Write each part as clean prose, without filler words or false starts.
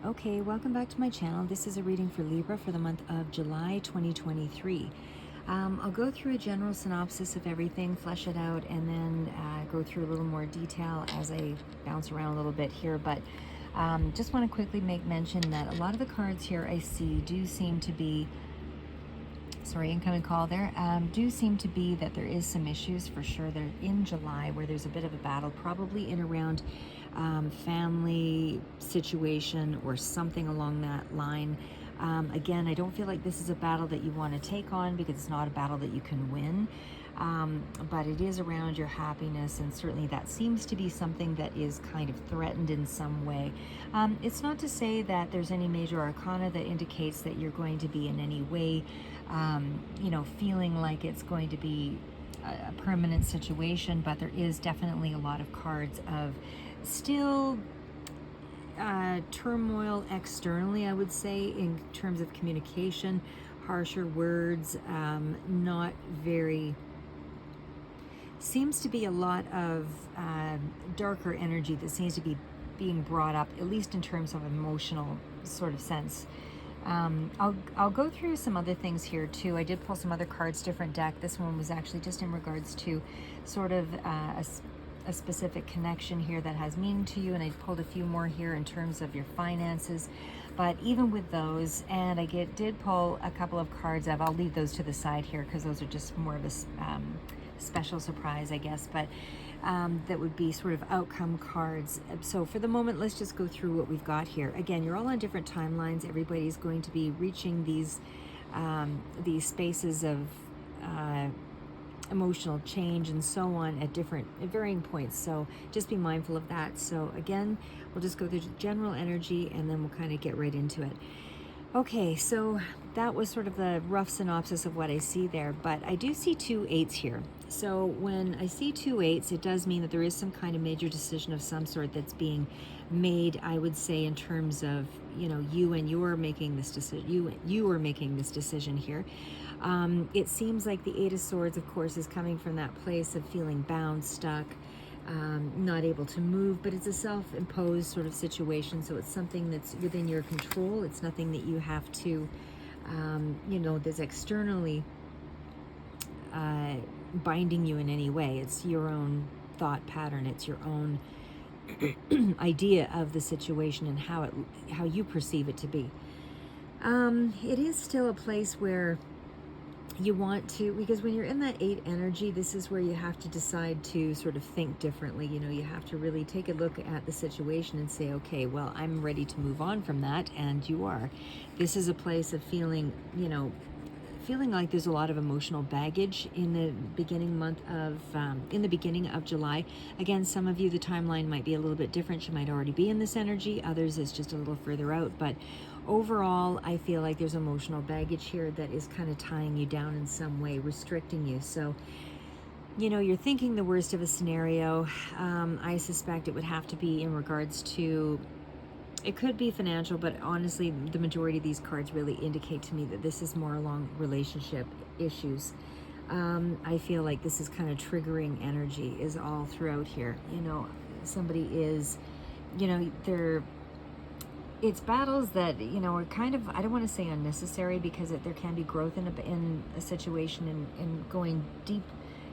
Okay, welcome back to my channel. This is a reading for Libra for the month of July 2023. I'll go through a general synopsis of everything, flesh it out, and then go through a little more detail as I bounce around a little bit here. But just want to quickly make mention that a lot of the cards here I see do seem to be, sorry, incoming call there, do seem to be that there is some issues for sure. They're in July where there's a bit of a battle, probably in around family situation or something along that line. Again, I don't feel like this is a battle that you want to take on because it's not a battle that you can win. But it is around your happiness, and certainly that seems to be something that is kind of threatened in some way. It's not to say that there's any major arcana that indicates that you're going to be in any way, feeling like it's going to be a permanent situation, but there is definitely a lot of cards of still turmoil externally, I would say, in terms of communication, harsher words, not very, seems to be a lot of darker energy that seems to be being brought up, at least in terms of emotional sort of sense. I'll go through some other things here too. I did pull some other cards, different deck. This one was actually just in regards to sort of a specific connection here that has meaning to you, and I pulled a few more here in terms of your finances. But even with those, and I did pull a couple of cards of, I'll leave those to the side here because those are just more of a special surprise, I guess, but that would be sort of outcome cards. So for the moment, let's just go through what we've got here. Again, you're all on different timelines. Everybody's going to be reaching these spaces of emotional change and so on at varying points. So just be mindful of that. So again, we'll just go through general energy and then we'll kind of get right into it. Okay, so that was sort of the rough synopsis of what I see there, but I do see 2 8s here. So when I see 2 8s, it does mean that there is some kind of major decision of some sort that's being made, I would say, in terms of, you are making this decision. You are making this decision here. It seems like the 8 of Swords, of course, is coming from that place of feeling bound, stuck, not able to move, but it's a self-imposed sort of situation, so it's something that's within your control. It's nothing that you have to, that's externally binding you in any way. It's your own thought pattern. It's your own idea of the situation and how you perceive it to be. It is still a place where you want to, because when you're in that 8 energy, this is where you have to decide to sort of think differently. You have to really take a look at the situation and say, okay, well, I'm ready to move on from that, and you are. This is a place of feeling like there's a lot of emotional baggage in the beginning of July. Again, some of you, the timeline might be a little bit different. You might already be in this energy. Others, it's just a little further out. But overall, I feel like there's emotional baggage here that is kind of tying you down in some way, restricting you. So, you're thinking the worst of a scenario. I suspect it would have to be in regards to, it could be financial, but honestly, the majority of these cards really indicate to me that this is more along relationship issues. I feel like this is kind of triggering energy is all throughout here. Somebody is, it's battles that, are kind of, I don't want to say unnecessary, because there can be growth in a situation and going deep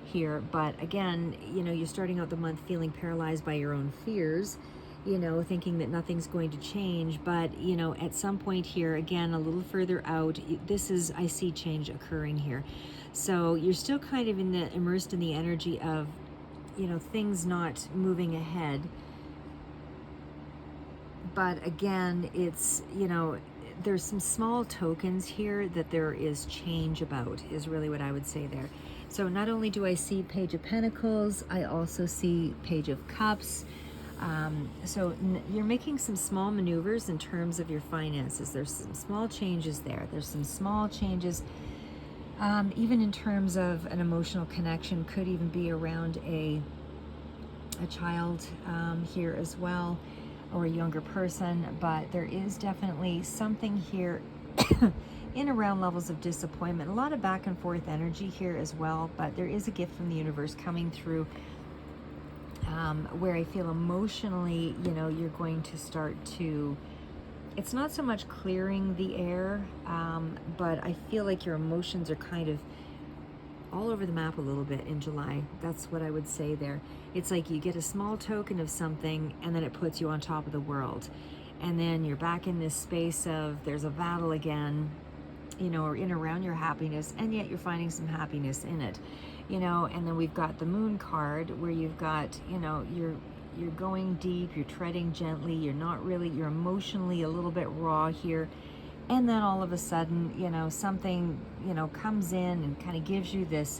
here. But again, you're starting out the month feeling paralyzed by your own fears, thinking that nothing's going to change. But, at some point here, again, a little further out, I see change occurring here. So you're still kind of immersed in the energy of, things not moving ahead. But again, it's, there's some small tokens here that there is change about, is really what I would say there. So not only do I see Page of Pentacles, I also see Page of Cups. So you're making some small maneuvers in terms of your finances. There's some small changes there. There's some small changes, even in terms of an emotional connection, could even be around a child here as well, or a younger person. But there is definitely something here in around levels of disappointment, a lot of back and forth energy here as well. But there is a gift from the universe coming through, where I feel emotionally, you're going to start to it's not so much clearing the air, but I feel like your emotions are kind of all over the map a little bit in July. That's what I would say there. It's like you get a small token of something and then it puts you on top of the world. And then you're back in this space of there's a battle again, or in around your happiness, and yet you're finding some happiness in it, and then we've got the moon card where you've got, you're going deep, you're treading gently, you're emotionally a little bit raw here. And then all of a sudden, something, comes in and kind of gives you this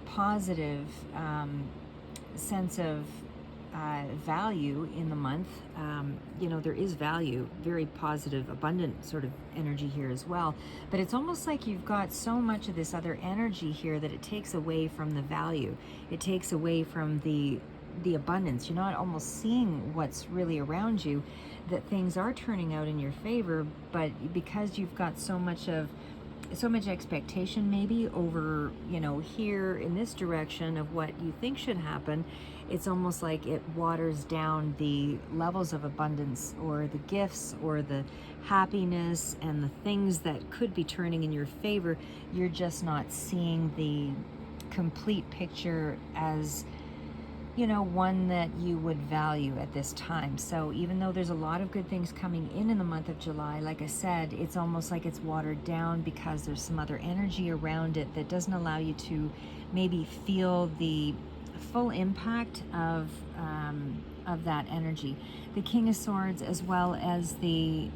positive sense of value in the month. There is value, very positive, abundant sort of energy here as well. But it's almost like you've got so much of this other energy here that it takes away from the value. It takes away from the abundance. You're not almost seeing what's really around you, that things are turning out in your favor, but because you've got so much expectation maybe over, here in this direction of what you think should happen, it's almost like it waters down the levels of abundance or the gifts or the happiness and the things that could be turning in your favor. You're just not seeing the complete picture as one that you would value at this time. So even though there's a lot of good things coming in the month of July, like I said, it's almost like it's watered down because there's some other energy around it that doesn't allow you to maybe feel the full impact of that energy. The King of Swords as well as the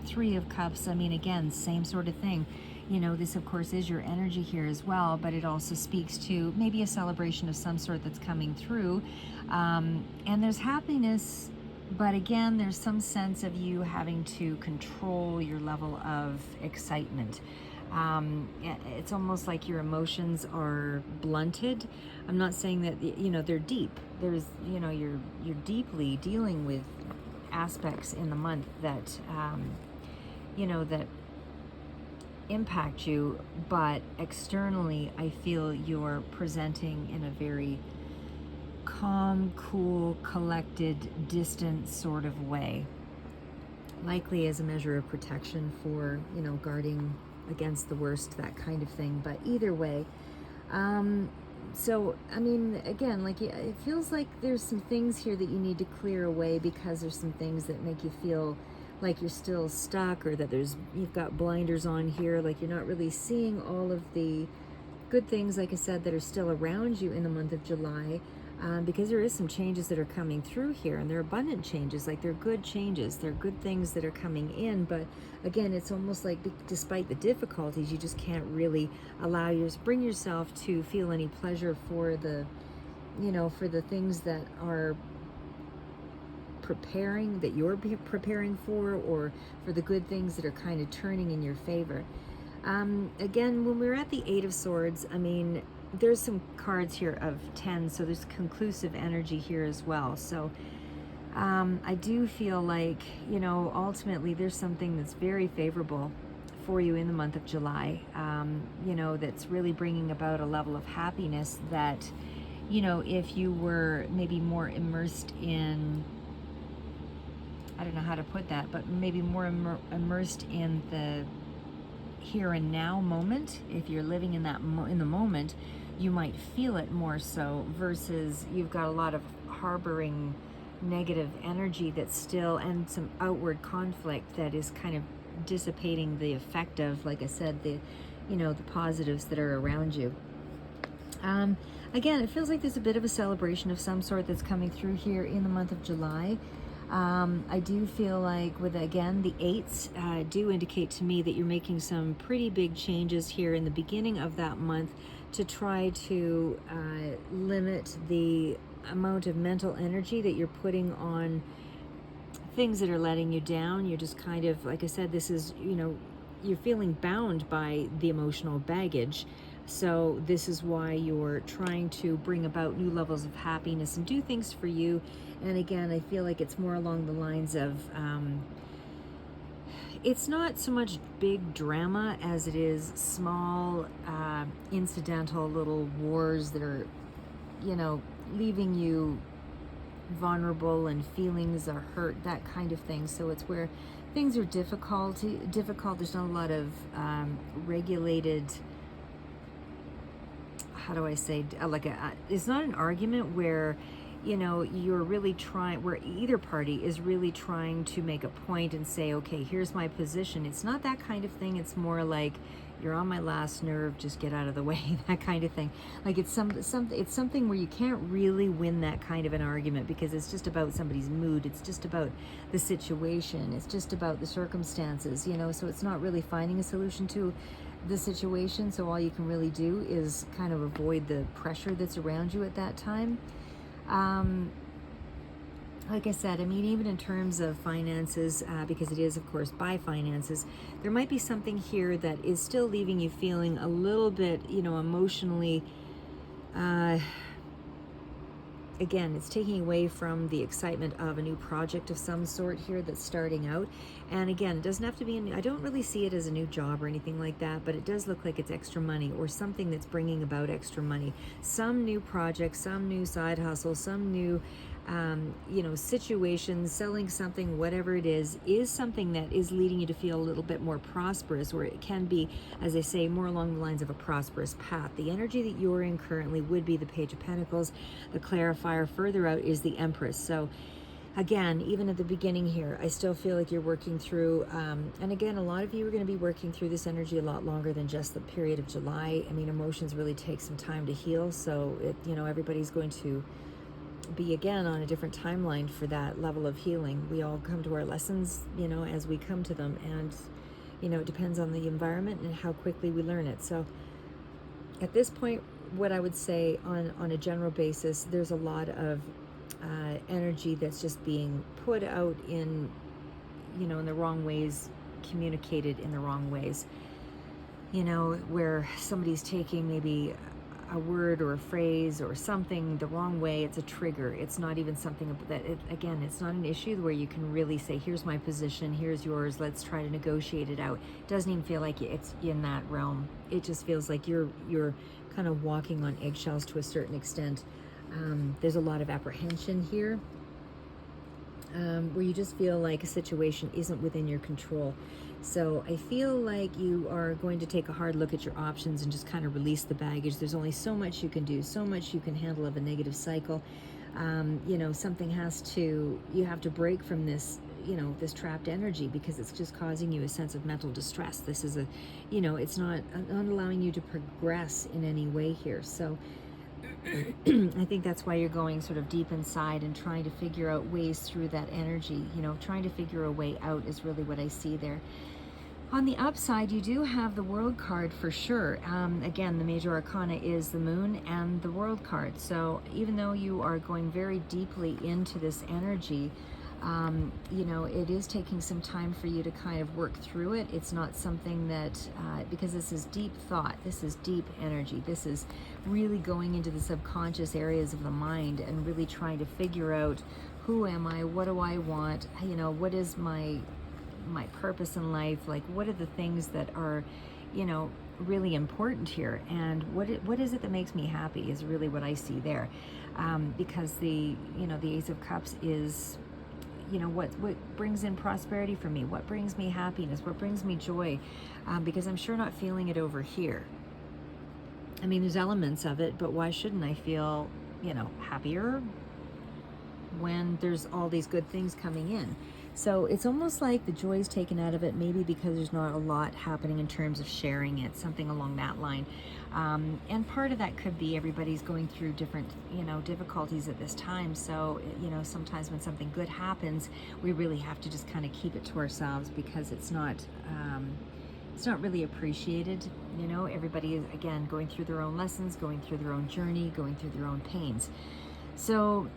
Three of Cups, I mean, again, same sort of thing. This of course is your energy here as well, but it also speaks to maybe a celebration of some sort that's coming through. And there's happiness, but again, there's some sense of you having to control your level of excitement. It's almost like your emotions are blunted. I'm not saying that, they're deep. There's, you're deeply dealing with aspects in the month that, that impact you, but externally I feel you're presenting in a very calm, cool, collected, distant sort of way, likely as a measure of protection for, guarding against the worst, that kind of thing. But either way, so I mean, again, like, it feels like there's some things here that you need to clear away because there's some things that make you feel like you're still stuck, or that you've got blinders on here, like you're not really seeing all of the good things, like I said, that are still around you in the month of July, because there is some changes that are coming through here, and they're abundant changes, like they're good changes, they're good things that are coming in. But again, it's almost like despite the difficulties, you just can't really bring yourself to feel any pleasure for the things that are you're preparing for, or for the good things that are kind of turning in your favor. Again, when we're at the Eight of Swords, I mean, there's some cards here of 10, so there's conclusive energy here as well. So I do feel like, ultimately there's something that's very favorable for you in the month of July, that's really bringing about a level of happiness that, if you were maybe more immersed in, I don't know how to put that, but maybe more immersed in the here and now moment. If you're living in that in the moment, you might feel it more so, versus you've got a lot of harboring negative energy that's still, and some outward conflict that is kind of dissipating the effect of, like I said, the positives that are around you. Again, it feels like there's a bit of a celebration of some sort that's coming through here in the month of July. I do feel like again, the eights do indicate to me that you're making some pretty big changes here in the beginning of that month to try to limit the amount of mental energy that you're putting on things that are letting you down. You're just kind of, like I said, this is, you're feeling bound by the emotional baggage. So this is why you're trying to bring about new levels of happiness and do things for you. And again, I feel like it's more along the lines of, it's not so much big drama as it is small, incidental little wars that are, leaving you vulnerable and feelings are hurt, that kind of thing. So it's where things are difficult. There's not a lot of regulated, how do I say, it's not an argument where, you're really trying, where either party is really trying to make a point and say, okay, here's my position. It's not that kind of thing. It's more like, you're on my last nerve, just get out of the way, that kind of thing. Like it's something where you can't really win that kind of an argument, because it's just about somebody's mood. It's just about the situation. It's just about the circumstances, so it's not really finding a solution to the situation. So all you can really do is kind of avoid the pressure that's around you at that time. Like I said, I mean, even in terms of finances, because it is, of course, by finances, there might be something here that is still leaving you feeling a little bit, emotionally, again, it's taking away from the excitement of a new project of some sort here that's starting out. And again, it doesn't have to be, I don't really see it as a new job or anything like that, but it does look like it's extra money or something that's bringing about extra money. Some new project, some new side hustle, some new situation, selling something, whatever it is something that is leading you to feel a little bit more prosperous, or it can be, as I say, more along the lines of a prosperous path. The energy that you're in currently would be the Page of Pentacles. The clarifier further out is the Empress. So again, even at the beginning here, I still feel like you're working through, and again, a lot of you are going to be working through this energy a lot longer than just the period of July. I mean, emotions really take some time to heal. So everybody's going to be again on a different timeline for that level of healing. We all come to our lessons, as we come to them, and it depends on the environment and how quickly we learn it. So at this point, what I would say on a general basis, there's a lot of energy that's just being put out in the wrong ways, communicated in the wrong ways, where somebody's taking maybe a word or a phrase or something the wrong way. It's a trigger. It's not even something that, again, it's not an issue where you can really say, here's my position, here's yours, let's try to negotiate it out. It doesn't even feel like it's in that realm. It just feels like you're kind of walking on eggshells to a certain extent. There's a lot of apprehension here, where you just feel like a situation isn't within your control. So I feel like you are going to take a hard look at your options and just kind of release the baggage. There's only so much you can do, so much you can handle of a negative cycle. Something you have to break from this, this trapped energy, because it's just causing you a sense of mental distress. This is it's not allowing you to progress in any way here. So I think that's why you're going sort of deep inside and trying to figure out ways through that energy. Trying to figure a way out is really what I see there. On the upside, you do have the World card for sure. Again, the major arcana is the Moon and the World card. So even though you are going very deeply into this energy, it is taking some time for you to kind of work through it. It's not something that, because this is deep thought, this is deep energy, this is really going into the subconscious areas of the mind and really trying to figure out, who am I, what do I want, what is my purpose in life, like what are the things that are, really important here, and what is it that makes me happy is really what I see there, because the Ace of Cups is, what brings in prosperity for me, what brings me happiness, what brings me joy, because I'm sure not feeling it over here. I mean, there's elements of it, but why shouldn't I feel, happier when there's all these good things coming in? So it's almost like the joy is taken out of it, maybe because there's not a lot happening in terms of sharing it, something along that line. And part of that could be everybody's going through different, difficulties at this time. So, sometimes when something good happens, we really have to just kind of keep it to ourselves, because it's not really appreciated. Everybody is, again, going through their own lessons, going through their own journey, going through their own pains. So,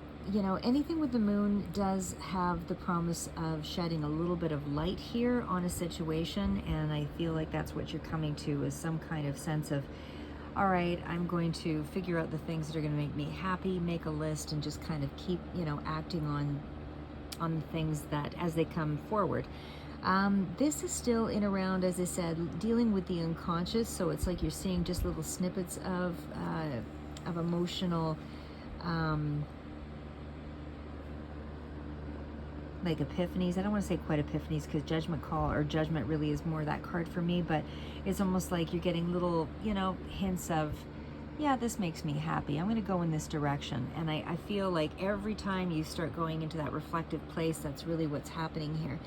anything with the Moon does have the promise of shedding a little bit of light here on a situation, and I feel like that's what you're coming to, is some kind of sense of, all right, I'm going to figure out the things that are going to make me happy, make a list, and just kind of keep, acting on things that as they come forward. This is still in around, as I said, dealing with the unconscious, so it's like you're seeing just little snippets of emotional like epiphanies. I don't want to say quite epiphanies because judgment call or judgment really is more that card for me, but it's almost like you're getting little, hints of, yeah, this makes me happy. I'm going to go in this direction. And I feel like every time you start going into that reflective place, that's really what's happening here.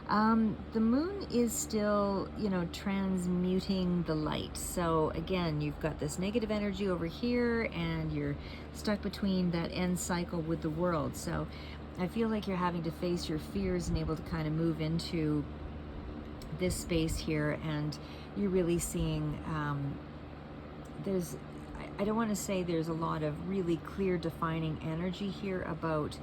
The moon is still, transmuting the light. So again, you've got this negative energy over here and you're stuck between that end cycle with the world. So I feel like you're having to face your fears and able to kind of move into this space here. And you're really seeing, I don't want to say there's a lot of really clear defining energy here about,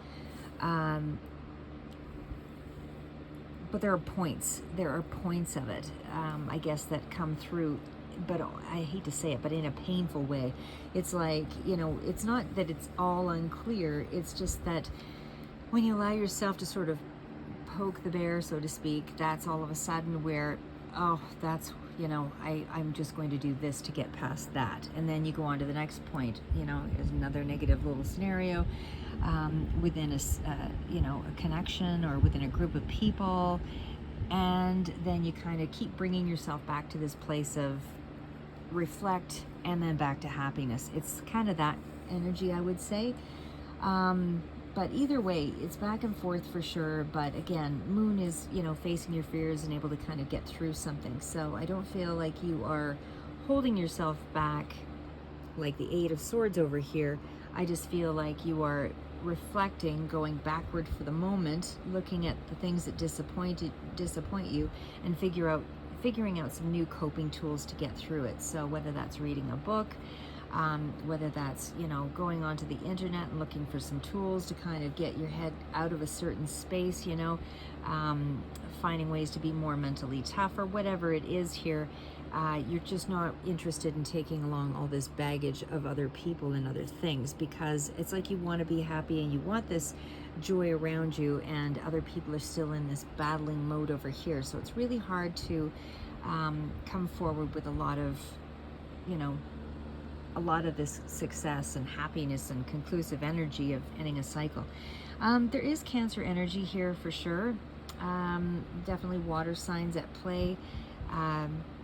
but there are points of it, I guess, that come through, but I hate to say it, but in a painful way. It's like, it's not that it's all unclear, it's just that when you allow yourself to sort of poke the bear, so to speak, that's all of a sudden where, oh, that's, I'm just going to do this to get past that. And then you go on to the next point, there's another negative little scenario within a connection or within a group of people. And then you kind of keep bringing yourself back to this place of reflect and then back to happiness. It's kind of that energy, I would say. But either way, it's back and forth for sure. But again, moon is, facing your fears and able to kind of get through something. So I don't feel like you are holding yourself back like the Eight of Swords over here. I just feel like you are reflecting, going backward for the moment, looking at the things that disappoint you, and figuring out some new coping tools to get through it. So whether that's reading a book, whether that's, going onto the internet and looking for some tools to kind of get your head out of a certain space, finding ways to be more mentally tough or whatever it is here. You're just not interested in taking along all this baggage of other people and other things, because it's like you want to be happy and you want this joy around you, and other people are still in this battling mode over here. So it's really hard to come forward with a lot of this success and happiness and conclusive energy of ending a cycle. There is Cancer energy here for sure. Definitely water signs at play.